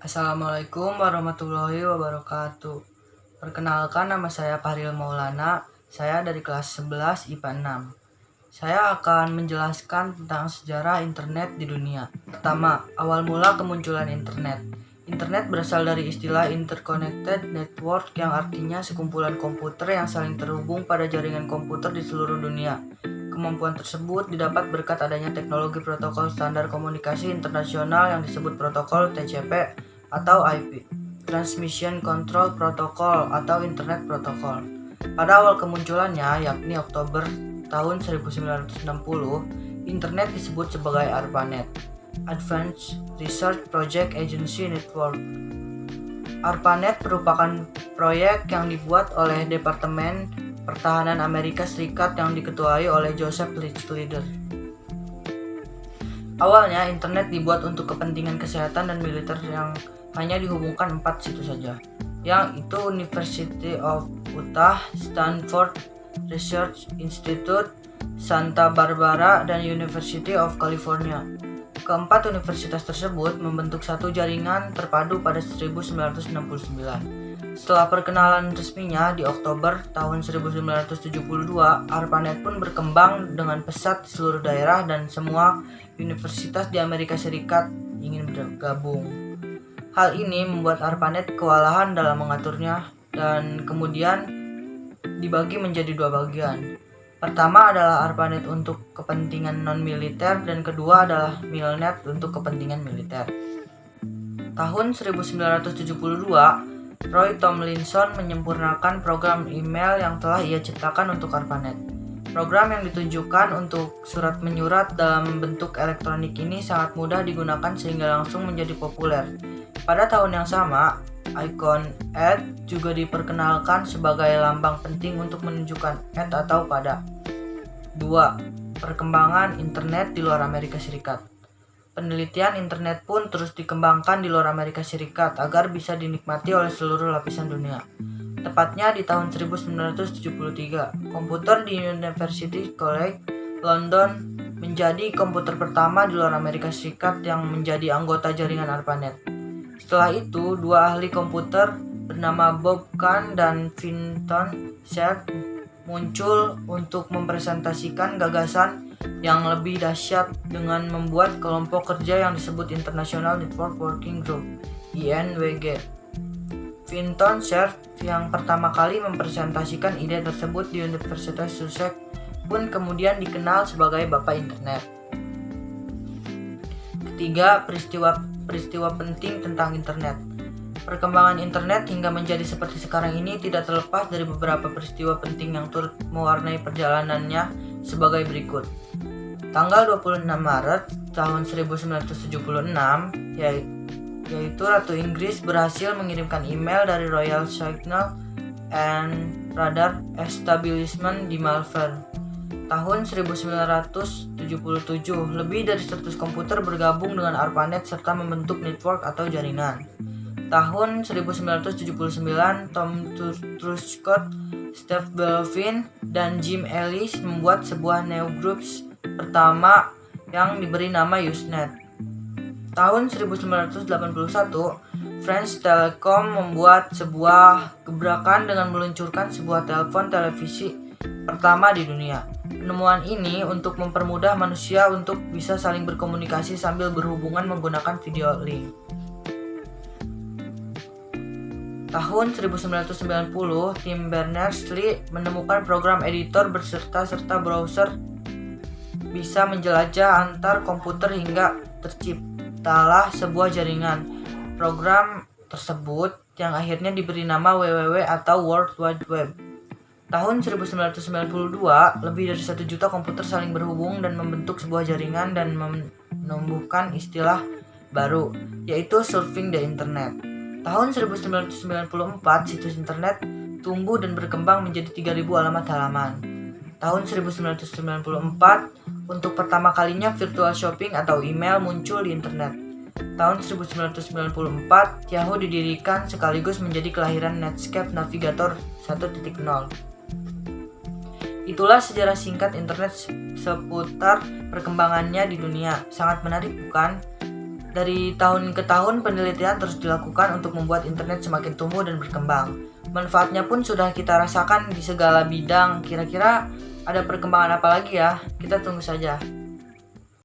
Assalamualaikum warahmatullahi wabarakatuh. Perkenalkan, nama saya Fahril Maulana. Saya dari kelas 11 IPA 6. Saya akan menjelaskan tentang sejarah internet di dunia. Pertama, awal mula kemunculan internet. Internet berasal dari istilah interconnected network yang artinya sekumpulan komputer yang saling terhubung pada jaringan komputer di seluruh dunia. Kemampuan tersebut didapat berkat adanya teknologi protokol standar komunikasi internasional yang disebut protokol TCP atau IP, Transmission Control Protocol atau Internet Protocol. Pada awal kemunculannya, yakni Oktober tahun 1960, internet disebut sebagai ARPANET, Advanced Research Project Agency Network. ARPANET merupakan proyek yang dibuat oleh Departemen Pertahanan Amerika Serikat yang diketuai oleh Joseph Littlejohn. Awalnya, internet dibuat untuk kepentingan kesehatan dan militer yang hanya dihubungkan 4 situ saja, yang itu University of Utah, Stanford Research Institute, Santa Barbara, dan University of California. Keempat universitas tersebut membentuk satu jaringan terpadu pada 1969. Setelah perkenalan resminya di Oktober tahun 1972, ARPANET pun berkembang dengan pesat di seluruh daerah dan semua universitas di Amerika Serikat ingin bergabung. Hal ini membuat ARPANET kewalahan dalam mengaturnya dan kemudian dibagi menjadi dua bagian. Pertama adalah ARPANET untuk kepentingan non-militer dan kedua adalah MILNET untuk kepentingan militer. Tahun 1972, Roy Tomlinson menyempurnakan program email yang telah ia ciptakan untuk ARPANET. Program yang ditunjukkan untuk surat menyurat dalam bentuk elektronik ini sangat mudah digunakan sehingga langsung menjadi populer. Pada tahun yang sama, ikon @ juga diperkenalkan sebagai lambang penting untuk menunjukkan @ atau pada. 2. Perkembangan internet di luar Amerika Serikat. Penelitian internet pun terus dikembangkan di luar Amerika Serikat agar bisa dinikmati oleh seluruh lapisan dunia. Tepatnya di tahun 1973, komputer di University College London menjadi komputer pertama di luar Amerika Serikat yang menjadi anggota jaringan ARPANET. Setelah itu, dua ahli komputer bernama Bob Kahn dan Vinton Cerf muncul untuk mempresentasikan gagasan yang lebih dahsyat dengan membuat kelompok kerja yang disebut International Network Working Group (INWG). Vinton Cerf yang pertama kali mempresentasikan ide tersebut di Universitas Sussex pun kemudian dikenal sebagai Bapak Internet. Ketiga, peristiwa penting tentang internet. Perkembangan internet hingga menjadi seperti sekarang ini tidak terlepas dari beberapa peristiwa penting yang turut mewarnai perjalanannya sebagai berikut. Tanggal 26 Maret tahun 1976, yaitu Ratu Inggris berhasil mengirimkan email dari Royal Signal and Radar Establishment di Malvern. Tahun 1977, lebih dari 100 komputer bergabung dengan ARPANET serta membentuk network atau jaringan. Tahun 1979, Tom Truscott, Steve Belvin, dan Jim Ellis membuat sebuah newsgroups pertama yang diberi nama Usenet. Tahun 1981, French Telecom membuat sebuah gebrakan dengan meluncurkan sebuah telepon televisi pertama di dunia. Penemuan ini untuk mempermudah manusia untuk bisa saling berkomunikasi sambil berhubungan menggunakan video link. Tahun 1990, Tim Berners-Lee menemukan program editor serta browser bisa menjelajah antar komputer hingga terciptalah sebuah jaringan. Program tersebut yang akhirnya diberi nama WWW atau World Wide Web. Tahun 1992, lebih dari 1 juta komputer saling berhubung dan membentuk sebuah jaringan dan menumbuhkan istilah baru, yaitu surfing the internet. Tahun 1994, situs internet tumbuh dan berkembang menjadi 3.000 alamat halaman. Tahun 1994, untuk pertama kalinya virtual shopping atau email muncul di internet. Tahun 1994, Yahoo didirikan sekaligus menjadi kelahiran Netscape Navigator 1.0. Itulah sejarah singkat internet seputar perkembangannya di dunia. Sangat menarik, bukan? Dari tahun ke tahun penelitian terus dilakukan untuk membuat internet semakin tumbuh dan berkembang. Manfaatnya pun sudah kita rasakan di segala bidang. Kira-kira ada perkembangan apa lagi ya? Kita tunggu saja.